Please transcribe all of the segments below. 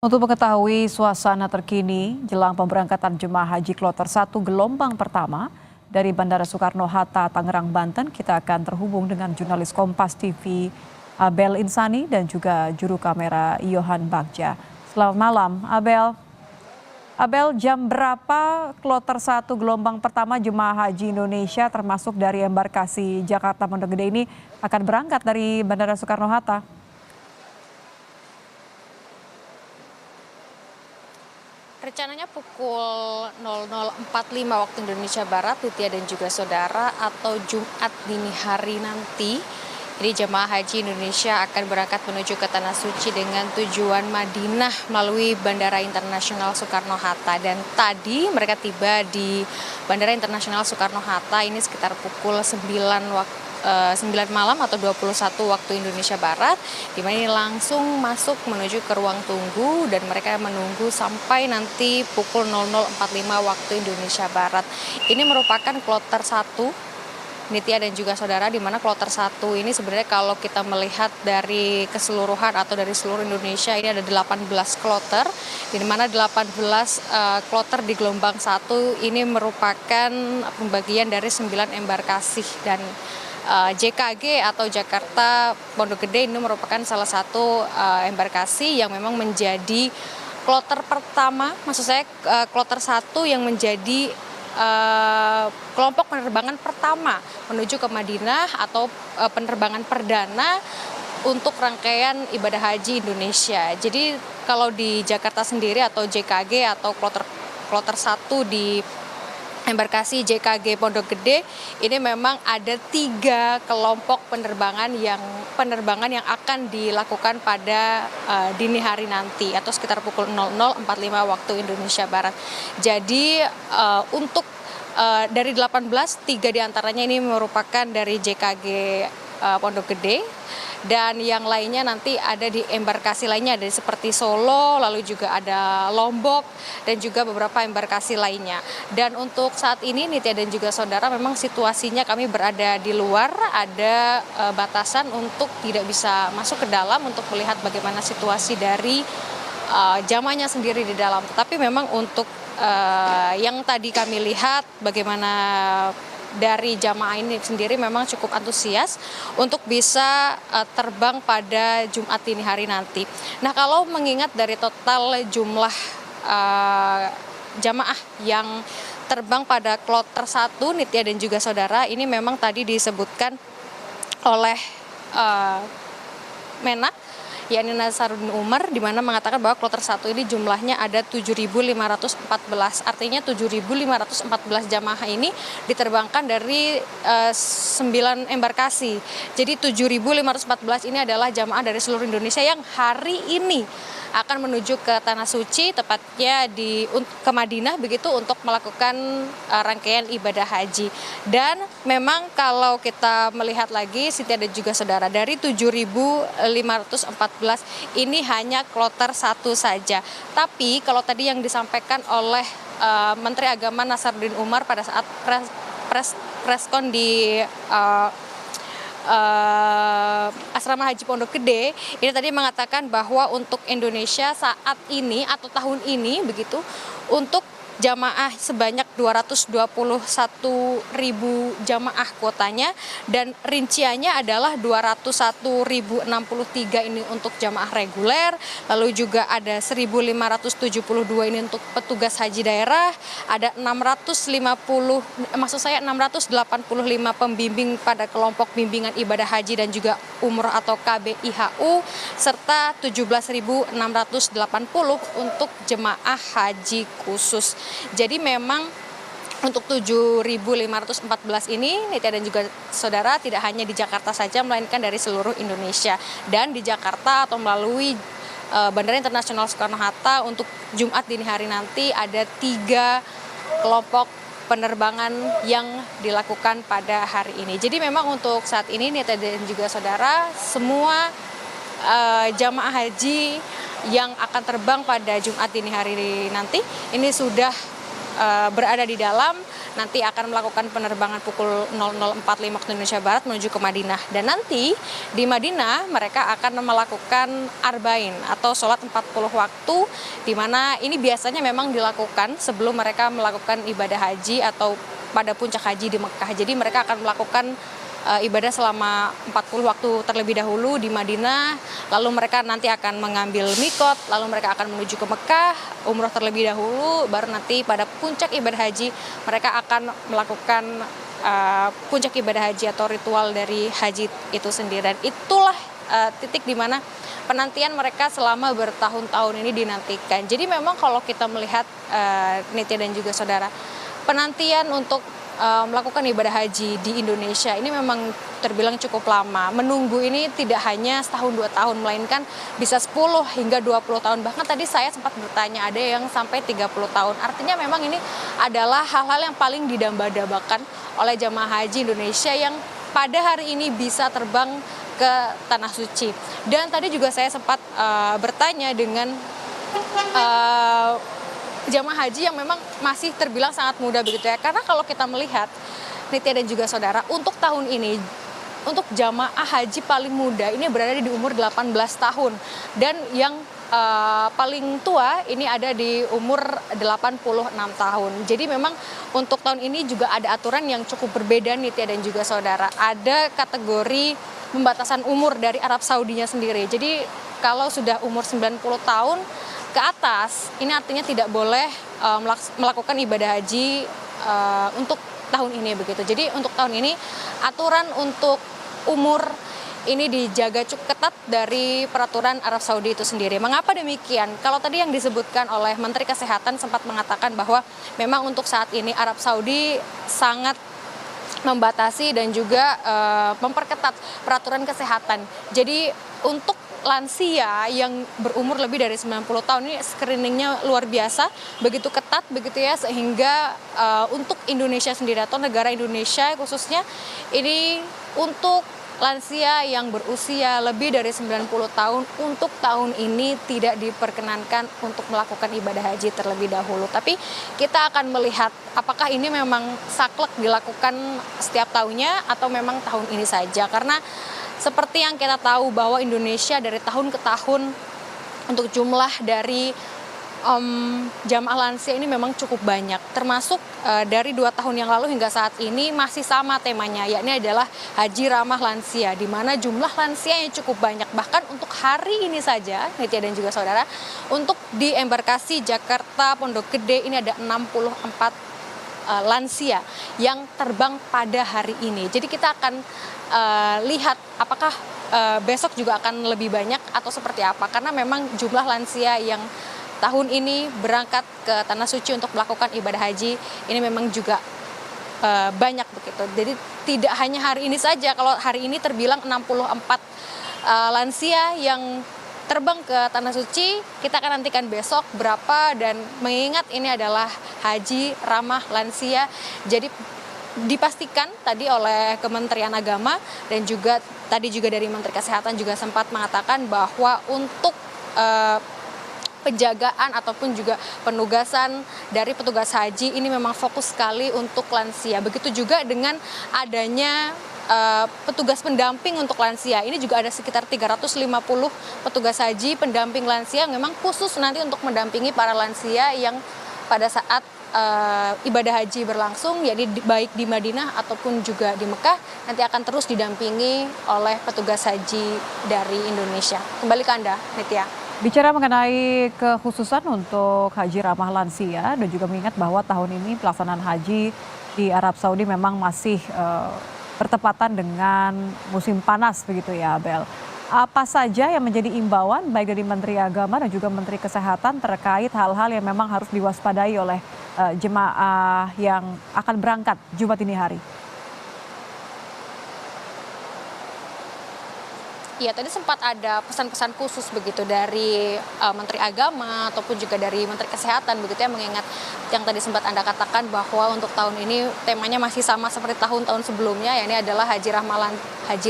Untuk mengetahui suasana terkini jelang pemberangkatan jemaah haji kloter 1 gelombang pertama dari Bandara Soekarno-Hatta, Tangerang, Banten, kita akan terhubung dengan jurnalis Kompas TV Abel Insani dan juga juru kamera Yohan Bagja. Selamat malam, Abel. Abel, jam berapa kloter 1 gelombang pertama jemaah haji Indonesia termasuk dari embarkasi Jakarta Pondok Gede ini akan berangkat dari Bandara Soekarno-Hatta? Rencananya pukul 00.45 waktu Indonesia Barat, Nitya dan juga saudara, atau Jumat dini hari nanti. Jadi jemaah haji Indonesia akan berangkat menuju ke Tanah Suci dengan tujuan Madinah melalui Bandara Internasional Soekarno-Hatta. Dan tadi mereka tiba di Bandara Internasional Soekarno-Hatta ini sekitar pukul 9 malam atau 21 waktu Indonesia Barat, di mana ini langsung masuk menuju ke ruang tunggu dan mereka menunggu sampai nanti pukul 00.45 waktu Indonesia Barat. Ini merupakan kloter 1 Nitya dan juga saudara, di mana kloter 1 ini sebenarnya kalau kita melihat dari keseluruhan atau dari seluruh Indonesia ini ada 18 kloter, di mana 18 kloter di gelombang 1 ini merupakan pembagian dari 9 embarkasi, dan JKG atau Jakarta Pondok Gede ini merupakan salah satu embarkasi yang memang menjadi kloter pertama, maksud saya kloter 1 yang menjadi kelompok penerbangan pertama menuju ke Madinah atau penerbangan perdana untuk rangkaian ibadah haji Indonesia. Jadi kalau di Jakarta sendiri atau JKG atau kloter 1 di embarkasi JKG Pondok Gede ini memang ada 3 kelompok penerbangan yang akan dilakukan pada dini hari nanti atau sekitar pukul 00.45 waktu Indonesia Barat. Jadi untuk dari 18, 3 diantaranya ini merupakan dari JKG Pondok Gede, dan yang lainnya nanti ada di embarkasi lainnya, ada seperti Solo, lalu juga ada Lombok, dan juga beberapa embarkasi lainnya. Dan untuk saat ini Nitya dan juga saudara, memang situasinya kami berada di luar, ada batasan untuk tidak bisa masuk ke dalam untuk melihat bagaimana situasi dari jamaahnya sendiri di dalam. Tetapi memang untuk yang tadi kami lihat bagaimana dari jamaah ini sendiri memang cukup antusias untuk bisa terbang pada Jumat dini hari nanti. Nah, kalau mengingat dari total jumlah jamaah yang terbang pada kloter 1 Nitya dan juga saudara, ini memang tadi disebutkan oleh Menak yakni Nasaruddin Umar, di mana mengatakan bahwa kloter 1 ini jumlahnya ada 7.514. Artinya 7.514 jamaah ini diterbangkan dari 9 embarkasi. Jadi 7.514 ini adalah jamaah dari seluruh Indonesia yang hari ini akan menuju ke Tanah Suci, tepatnya ke Madinah begitu, untuk melakukan rangkaian ibadah haji. Dan memang kalau kita melihat lagi Siti dan juga saudara, dari 7.514 ini hanya kloter 1 saja. Tapi kalau tadi yang disampaikan oleh Menteri Agama Nasaruddin Umar pada saat preskon di Asrama Haji Pondok Gede ini tadi mengatakan bahwa untuk Indonesia saat ini atau tahun ini begitu, untuk jamaah sebanyak 221.000 jamaah kuotanya, dan rinciannya adalah 201.063 ini untuk jamaah reguler, lalu juga ada 1.572 ini untuk petugas haji daerah, ada 685 pembimbing pada kelompok bimbingan ibadah haji dan juga umroh atau KBIHU, serta 17.680 untuk jemaah haji khusus. Jadi memang untuk 7.514 ini Nitya dan juga saudara tidak hanya di Jakarta saja, melainkan dari seluruh Indonesia. Dan di Jakarta atau melalui Bandara Internasional Soekarno-Hatta untuk Jumat dini hari nanti ada 3 kelompok penerbangan yang dilakukan pada hari ini. Jadi memang untuk saat ini Nitya dan juga saudara, semua jamaah haji yang akan terbang pada Jumat dini hari nanti ini sudah berada di dalam nanti akan melakukan penerbangan pukul 00.45 waktu Indonesia Barat menuju ke Madinah. Dan nanti di Madinah mereka akan melakukan arba'in atau sholat 40 waktu, di mana ini biasanya memang dilakukan sebelum mereka melakukan ibadah haji atau pada puncak haji di Mekah. Jadi mereka akan melakukan ibadah selama 40 waktu terlebih dahulu di Madinah, lalu mereka nanti akan mengambil mikot, lalu mereka akan menuju ke Mekah, umroh terlebih dahulu, baru nanti pada puncak ibadah haji mereka akan melakukan puncak ibadah haji atau ritual dari haji itu sendiri. Dan itulah titik di mana penantian mereka selama bertahun-tahun ini dinantikan. Jadi memang kalau kita melihat Nitya dan juga saudara, penantian untuk melakukan ibadah haji di Indonesia ini memang terbilang cukup lama. Menunggu ini tidak hanya setahun 2 tahun, melainkan bisa 10 hingga 20 tahun. Bahkan tadi saya sempat bertanya ada yang sampai 30 tahun. Artinya memang ini adalah hal-hal yang paling didamba-dambakan oleh jamaah haji Indonesia yang pada hari ini bisa terbang ke Tanah Suci. Dan tadi juga saya sempat bertanya dengan jamaah haji yang memang masih terbilang sangat muda begitu ya. Karena kalau kita melihat Nitya dan juga saudara, untuk tahun ini untuk jamaah haji paling muda ini berada di umur 18 tahun dan yang paling tua ini ada di umur 86 tahun. Jadi memang untuk tahun ini juga ada aturan yang cukup berbeda Nitya dan juga saudara. Ada kategori pembatasan umur dari Arab Saudinya sendiri. Jadi kalau sudah umur 90 tahun ke atas, ini artinya tidak boleh melakukan ibadah haji untuk tahun ini begitu. Jadi untuk tahun ini aturan untuk umur ini dijaga cukup ketat dari peraturan Arab Saudi itu sendiri. Mengapa demikian? Kalau tadi yang disebutkan oleh Menteri Kesehatan sempat mengatakan bahwa memang untuk saat ini Arab Saudi sangat membatasi dan juga memperketat peraturan kesehatan. Jadi untuk lansia yang berumur lebih dari 90 tahun ini screeningnya luar biasa, begitu ketat begitu ya, sehingga untuk Indonesia sendiri atau negara Indonesia khususnya ini untuk lansia yang berusia lebih dari 90 tahun untuk tahun ini tidak diperkenankan untuk melakukan ibadah haji terlebih dahulu. Tapi kita akan melihat apakah ini memang saklek dilakukan setiap tahunnya atau memang tahun ini saja. Karena seperti yang kita tahu bahwa Indonesia dari tahun ke tahun untuk jumlah dari jamaah lansia ini memang cukup banyak. Termasuk dari 2 tahun yang lalu hingga saat ini masih sama temanya, yakni adalah Haji Ramah Lansia, di mana jumlah lansia yang cukup banyak. Bahkan untuk hari ini saja, Nitya dan juga saudara, untuk di embarkasi Jakarta Pondok Gede ini ada 64 lansia yang terbang pada hari ini. Jadi kita akan lihat apakah besok juga akan lebih banyak atau seperti apa. Karena memang jumlah lansia yang tahun ini berangkat ke Tanah Suci untuk melakukan ibadah haji ini memang juga banyak begitu. Jadi tidak hanya hari ini saja, kalau hari ini terbilang 64 lansia yang terbang ke Tanah Suci, kita akan nantikan besok berapa, dan mengingat ini adalah haji ramah lansia, jadi dipastikan tadi oleh Kementerian Agama dan juga tadi juga dari Menteri Kesehatan juga sempat mengatakan bahwa untuk penjagaan ataupun juga penugasan dari petugas haji ini memang fokus sekali untuk lansia. Begitu juga dengan adanya petugas pendamping untuk lansia. Ini juga ada sekitar 350 petugas haji pendamping lansia yang memang khusus nanti untuk mendampingi para lansia yang pada saat ibadah haji berlangsung, yakni baik di Madinah ataupun juga di Mekah, nanti akan terus didampingi oleh petugas haji dari Indonesia. Kembali ke Anda, Nitya. Bicara mengenai kekhususan untuk haji ramah lansia dan juga mengingat bahwa tahun ini pelaksanaan haji di Arab Saudi memang masih bertepatan dengan musim panas begitu ya, Abel. Apa saja yang menjadi imbauan baik dari Menteri Agama dan juga Menteri Kesehatan terkait hal-hal yang memang harus diwaspadai oleh jemaah yang akan berangkat Jumat ini hari? Ya, tadi sempat ada pesan-pesan khusus begitu dari Menteri Agama ataupun juga dari Menteri Kesehatan begitu ya, mengingat yang tadi sempat Anda katakan bahwa untuk tahun ini temanya masih sama seperti tahun-tahun sebelumnya, yakni adalah haji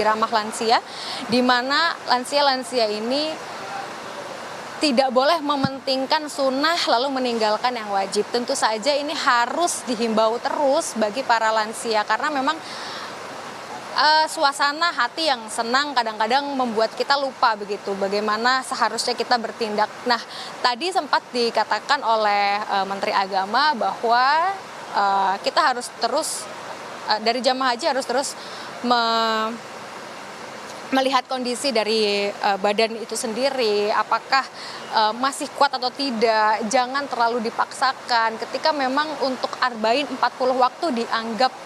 ramah lansia, di mana lansia-lansia ini tidak boleh mementingkan sunnah lalu meninggalkan yang wajib. Tentu saja ini harus dihimbau terus bagi para lansia karena memang suasana hati yang senang kadang-kadang membuat kita lupa begitu bagaimana seharusnya kita bertindak. Nah, tadi sempat dikatakan oleh Menteri Agama bahwa kita harus terus dari jamaah haji harus terus melihat kondisi dari badan itu sendiri, apakah masih kuat atau tidak, jangan terlalu dipaksakan. Ketika memang untuk arba'in 40 waktu dianggap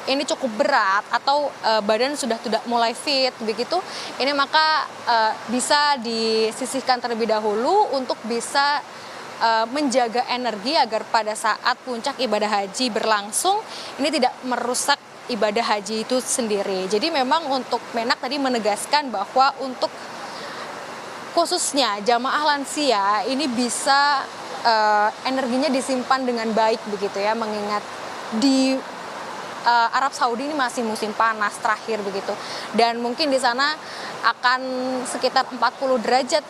ini cukup berat atau badan sudah tidak mulai fit begitu, ini maka bisa disisihkan terlebih dahulu untuk bisa menjaga energi agar pada saat puncak ibadah haji berlangsung ini tidak merusak ibadah haji itu sendiri. Jadi memang untuk Menak tadi menegaskan bahwa untuk khususnya jamaah lansia ini bisa energinya disimpan dengan baik begitu ya, mengingat di Arab Saudi ini masih musim panas terakhir begitu, dan mungkin di sana akan sekitar 40 derajat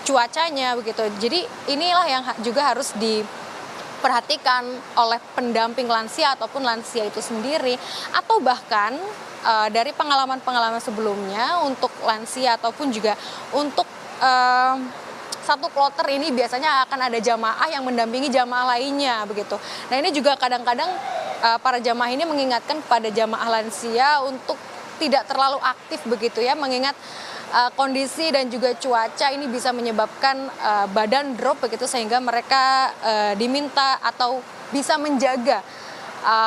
cuacanya begitu. Jadi inilah yang juga harus diperhatikan oleh pendamping lansia ataupun lansia itu sendiri, atau bahkan dari pengalaman-pengalaman sebelumnya untuk lansia ataupun juga untuk satu kloter ini biasanya akan ada jamaah yang mendampingi jamaah lainnya begitu. Nah, ini juga kadang-kadang para jamaah ini mengingatkan kepada jamaah lansia untuk tidak terlalu aktif begitu ya, mengingat kondisi dan juga cuaca ini bisa menyebabkan badan drop begitu, sehingga mereka diminta atau bisa menjaga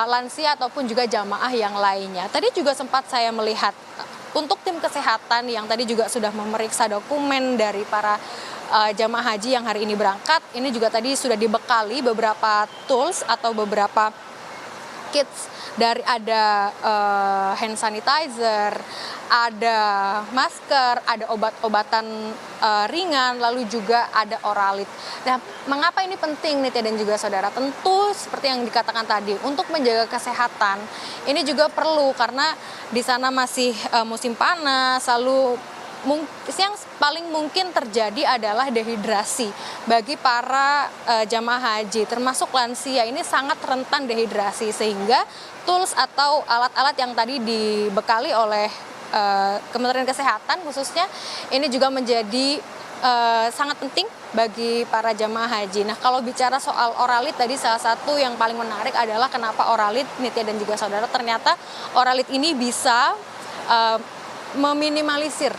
lansia ataupun juga jamaah yang lainnya. Tadi juga sempat saya melihat untuk tim kesehatan yang tadi juga sudah memeriksa dokumen dari para jamaah haji yang hari ini berangkat, ini juga tadi sudah dibekali beberapa tools atau beberapa kits, dari ada hand sanitizer, ada masker, ada obat-obatan ringan, lalu juga ada oralit. Nah, mengapa ini penting nih dan juga saudara? Tentu seperti yang dikatakan tadi, untuk menjaga kesehatan ini juga perlu karena di sana masih musim panas, lalu yang paling mungkin terjadi adalah dehidrasi bagi para jamaah haji, termasuk lansia ini sangat rentan dehidrasi, sehingga tools atau alat-alat yang tadi dibekali oleh Kementerian Kesehatan khususnya ini juga menjadi sangat penting bagi para jamaah haji. Nah, kalau bicara soal oralit tadi, salah satu yang paling menarik adalah kenapa oralit, Nitya dan juga saudara, ternyata oralit ini bisa meminimalisir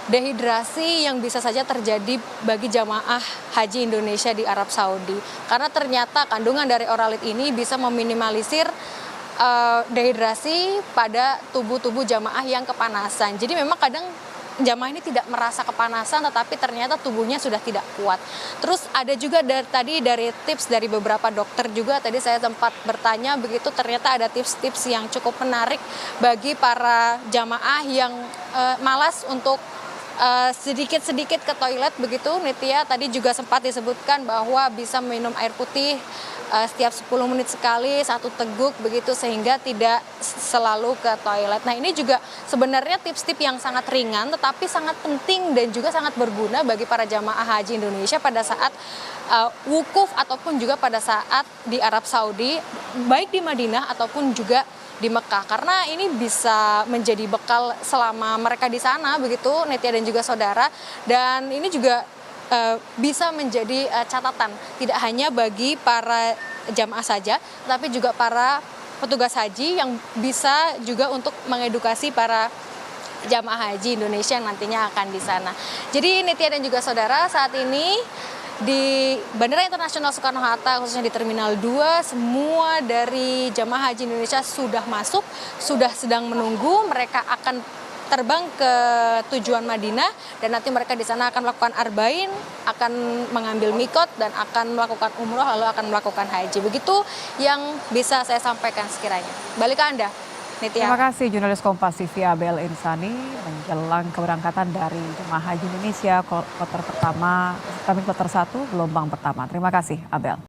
dehidrasi yang bisa saja terjadi bagi jamaah haji Indonesia di Arab Saudi. Karena ternyata kandungan dari oralit ini bisa meminimalisir dehidrasi pada tubuh-tubuh jamaah yang kepanasan. Jadi memang kadang jamaah ini tidak merasa kepanasan, tetapi ternyata tubuhnya sudah tidak kuat. Terus ada juga dari tips dari beberapa dokter juga, tadi saya sempat bertanya begitu, ternyata ada tips-tips yang cukup menarik bagi para jamaah yang malas untuk sedikit-sedikit ke toilet begitu, Nitya. Tadi juga sempat disebutkan bahwa bisa minum air putih setiap 10 menit sekali, 1 teguk begitu, sehingga tidak selalu ke toilet. Nah, ini juga sebenarnya tips-tips yang sangat ringan tetapi sangat penting dan juga sangat berguna bagi para jamaah haji Indonesia pada saat wukuf ataupun juga pada saat di Arab Saudi, baik di Madinah ataupun juga di Mekah, karena ini bisa menjadi bekal selama mereka di sana begitu, Nitya dan juga saudara. Dan ini juga bisa menjadi catatan tidak hanya bagi para jamaah saja, tapi juga para petugas haji yang bisa juga untuk mengedukasi para jamaah haji Indonesia yang nantinya akan di sana. Jadi Nitya dan juga saudara, saat ini di Bandara Internasional Soekarno-Hatta, khususnya di Terminal 2, semua dari jamaah haji Indonesia sudah masuk, sudah sedang menunggu. Mereka akan terbang ke tujuan Madinah dan nanti mereka di sana akan melakukan arba'in, akan mengambil mikot dan akan melakukan umroh, lalu akan melakukan haji. Begitu yang bisa saya sampaikan sekiranya. Balik ke Anda, Nitya. Terima kasih jurnalis Kompas TV Abel Insani menjelang keberangkatan dari jemaah haji Indonesia kloter pertama, kami kloter 1 gelombang pertama. Terima kasih Abel.